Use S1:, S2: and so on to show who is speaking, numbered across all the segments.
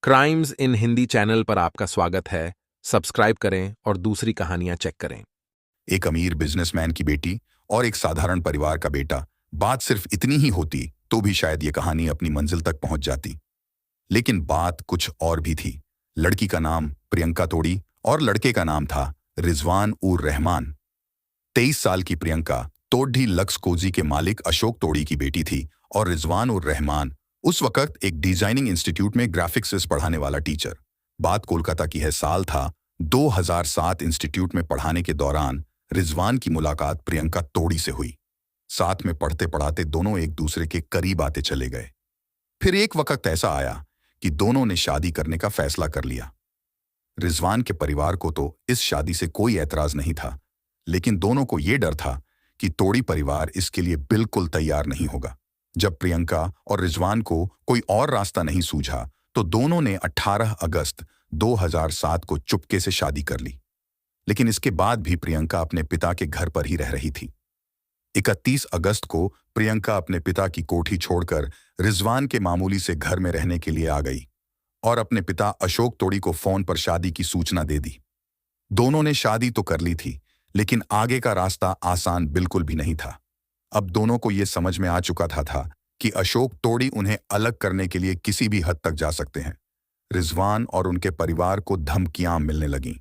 S1: Crimes इन Hindi channel पर आपका स्वागत है। सब्सक्राइब करें और दूसरी कहानियां चेक करें।
S2: एक अमीर बिजनेसमैन की बेटी और एक साधारण परिवार का बेटा, बात सिर्फ इतनी ही होती तो भी शायद ये कहानी अपनी मंजिल तक पहुंच जाती। लेकिन बात कुछ और भी थी। लड़की का नाम प्रियंका तोड़ी और लड़के का नाम था रिजवान उर रहमान। 23 साल की प्रियंका तोड़ी लक्स कोजी के मालिक अशोक तोड़ी की बेटी थी और रिजवान उर रहमान उस वक्त एक डिजाइनिंग इंस्टीट्यूट में ग्राफिक्स पढ़ाने वाला टीचर। बात कोलकाता की है। साल था 2007। इंस्टीट्यूट में पढ़ाने के दौरान रिजवान की मुलाकात प्रियंका तोड़ी से हुई। साथ में पढ़ते पढ़ाते दोनों एक दूसरे के करीब आते चले गए। फिर एक वक्त ऐसा आया कि दोनों ने शादी करने का फैसला कर लिया। रिजवान के परिवार को तो इस शादी से कोई ऐतराज नहीं था, लेकिन दोनों को यह डर था कि तोड़ी परिवार इसके लिए बिल्कुल तैयार नहीं होगा। जब प्रियंका और रिजवान को कोई और रास्ता नहीं सूझा तो दोनों ने 18 अगस्त 2007 को चुपके से शादी कर ली। लेकिन इसके बाद भी प्रियंका अपने पिता के घर पर ही रह रही थी। 31 अगस्त को प्रियंका अपने पिता की कोठी छोड़कर रिजवान के मामूली से घर में रहने के लिए आ गई और अपने पिता अशोक तोड़ी को फोन पर शादी की सूचना दे दी। दोनों ने शादी तो कर ली थी, लेकिन आगे का रास्ता आसान बिल्कुल भी नहीं था। अब दोनों को यह समझ में आ चुका था कि अशोक तोड़ी उन्हें अलग करने के लिए किसी भी हद तक जा सकते हैं। रिजवान और उनके परिवार को धमकियां मिलने लगीं।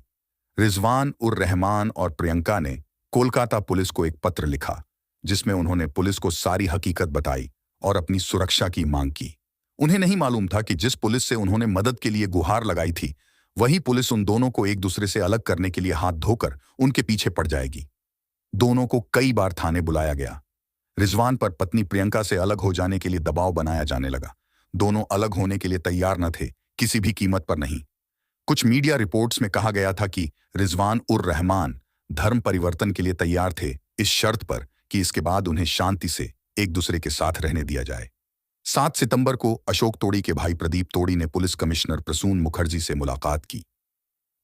S2: रिजवान उर रहमान और प्रियंका ने कोलकाता पुलिस को एक पत्र लिखा, जिसमें उन्होंने पुलिस को सारी हकीकत बताई और अपनी सुरक्षा की मांग की। उन्हें नहीं मालूम था कि जिस पुलिस से उन्होंने मदद के लिए गुहार लगाई थी, वही पुलिस उन दोनों को एक दूसरे से अलग करने के लिए हाथ धोकर उनके पीछे पड़ जाएगी। दोनों को कई बार थाने बुलाया गया। रिजवान पर पत्नी प्रियंका से अलग हो जाने के लिए दबाव बनाया जाने लगा। दोनों अलग होने के लिए तैयार न थे, किसी भी कीमत पर नहीं। कुछ मीडिया रिपोर्ट्स में कहा गया था कि रिजवान उर रहमान धर्म परिवर्तन के लिए तैयार थे, इस शर्त पर कि इसके बाद उन्हें शांति से एक दूसरे के साथ रहने दिया जाए। 7 सितंबर को अशोक तोड़ी के भाई प्रदीप तोड़ी ने पुलिस कमिश्नर प्रसून मुखर्जी से मुलाकात की।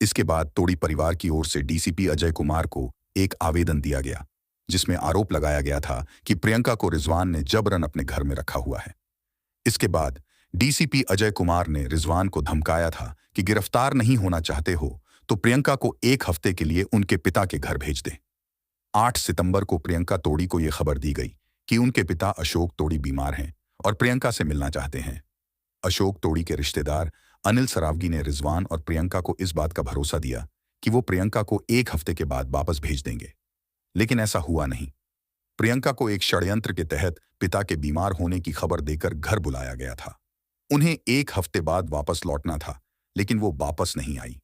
S2: इसके बाद तोड़ी परिवार की ओर से डीसीपी अजय कुमार को एक आवेदन दिया गया, जिसमें आरोप लगाया गया था कि प्रियंका को रिजवान ने जबरन अपने घर में रखा हुआ है। इसके बाद डीसीपी अजय कुमार ने रिजवान को धमकाया था कि गिरफ्तार नहीं होना चाहते हो तो प्रियंका को 1 हफ्ते के लिए उनके पिता के घर भेज दें। 8 सितंबर को प्रियंका तोड़ी को यह खबर दी गई कि उनके पिता अशोक तोड़ी बीमार हैं और प्रियंका से मिलना चाहते हैं। अशोक तोड़ी के रिश्तेदार अनिल सरावगी ने रिजवान और प्रियंका को इस बात का भरोसा दिया कि वो प्रियंका को 1 हफ्ते के बाद वापस भेज देंगे, लेकिन ऐसा हुआ नहीं। प्रियंका को एक षड्यंत्र के तहत पिता के बीमार होने की खबर देकर घर बुलाया गया था। उन्हें 1 हफ्ते बाद वापस लौटना था, लेकिन वो वापस नहीं आई।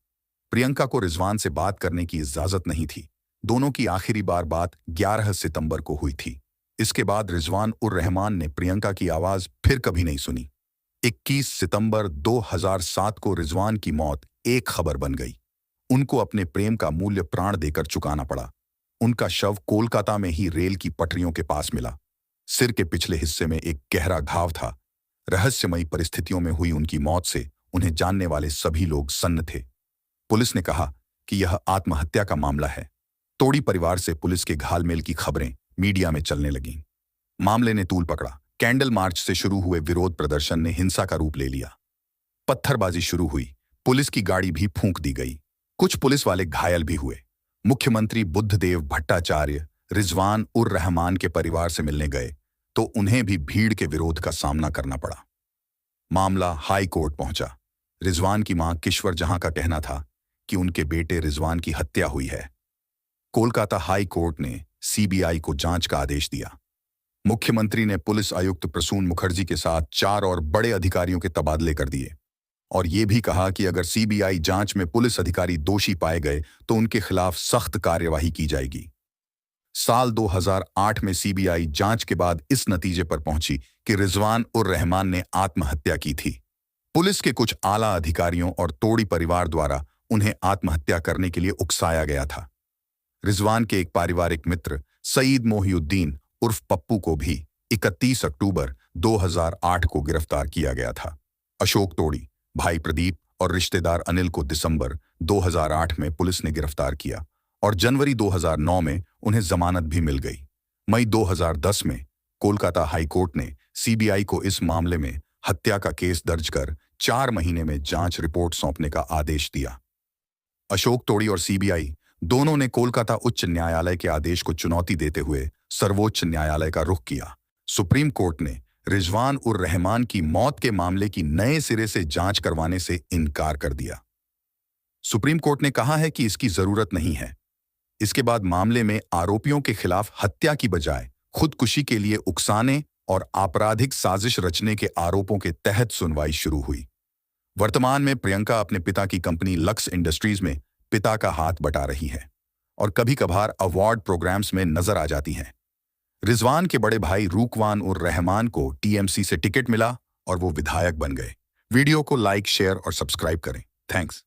S2: प्रियंका को रिजवान से बात करने की इजाजत नहीं थी। दोनों की आखिरी बात 11 सितंबर को हुई थी। इसके बाद रिजवान उर रहमान ने प्रियंका की आवाज फिर कभी नहीं सुनी। 21 सितंबर 2007 को रिजवान की मौत एक खबर बन गई। उनको अपने प्रेम का मूल्य प्राण देकर चुकाना पड़ा। उनका शव कोलकाता में ही रेल की पटरियों के पास मिला। सिर के पिछले हिस्से में एक गहरा घाव था। रहस्यमयी परिस्थितियों में हुई उनकी मौत से उन्हें जानने वाले सभी लोग सन्न थे। पुलिस ने कहा कि यह आत्महत्या का मामला है। तोड़ी परिवार से पुलिस के घालमेल की खबरें मीडिया में चलने लगीं। मामले ने तूल पकड़ा। कैंडल मार्च से शुरू हुए विरोध प्रदर्शन ने हिंसा का रूप ले लिया। पत्थरबाजी शुरू हुई। पुलिस की गाड़ी भी फूंक दी गई। कुछ पुलिस वाले घायल भी हुए। मुख्यमंत्री बुद्धदेव भट्टाचार्य रिजवान उर रहमान के परिवार से मिलने गए तो उन्हें भी भीड़ के विरोध का सामना करना पड़ा। मामला हाई कोर्ट पहुंचा। रिजवान की मां किश्वर जहां का कहना था कि उनके बेटे रिजवान की हत्या हुई है। कोलकाता हाई कोर्ट ने सीबीआई को जांच का आदेश दिया। मुख्यमंत्री ने पुलिस आयुक्त प्रसून मुखर्जी के साथ 4 और बड़े अधिकारियों के तबादले कर दिए और ये भी कहा कि अगर सीबीआई जांच में पुलिस अधिकारी दोषी पाए गए तो उनके खिलाफ सख्त कार्यवाही की जाएगी। साल 2008 में सीबीआई जांच के बाद इस नतीजे पर पहुंची कि रिजवान उर रहमान ने आत्महत्या की थी। पुलिस के कुछ आला अधिकारियों और तोड़ी परिवार द्वारा उन्हें आत्महत्या करने के लिए उकसाया गया था। रिजवान के एक पारिवारिक मित्र सईद मोहिउद्दीन उर्फ पप्पू को भी 31 अक्टूबर 2008 को गिरफ्तार किया गया था। अशोक तोड़ी, भाई प्रदीप और रिश्तेदार अनिल को दिसंबर 2008 में पुलिस ने गिरफ्तार किया और जनवरी 2009 में उन्हें जमानत भी मिल गई। मई 2010 में कोलकाता हाई कोर्ट ने सीबीआई को इस मामले में हत्या का केस दर्ज कर 4 महीने में जांच रिपोर्ट सौंपने का आदेश दिया। अशोक तोड़ी और सीबीआई दोनों ने कोलकाता उच्च न्यायालय के आदेश को चुनौती देते हुए सर्वोच्च न्यायालय का रुख किया। सुप्रीम कोर्ट ने रिजवान उर रहमान की मौत के मामले की नए सिरे से जांच करवाने से इनकार कर दिया। सुप्रीम कोर्ट ने कहा है कि इसकी जरूरत नहीं है। इसके बाद मामले में आरोपियों के खिलाफ हत्या की बजाय खुदकुशी के लिए उकसाने और आपराधिक साजिश रचने के आरोपों के तहत सुनवाई शुरू हुई। वर्तमान में प्रियंका अपने पिता की कंपनी लक्स इंडस्ट्रीज में पिता का हाथ बटा रही है और कभी कभार अवार्ड प्रोग्राम्स में नजर आ जाती हैं। रिजवान के बड़े भाई रूकवान उर रहमान को टीएमसी से टिकट मिला और वो विधायक बन गए। वीडियो को लाइक, शेयर और सब्सक्राइब करें। थैंक्स।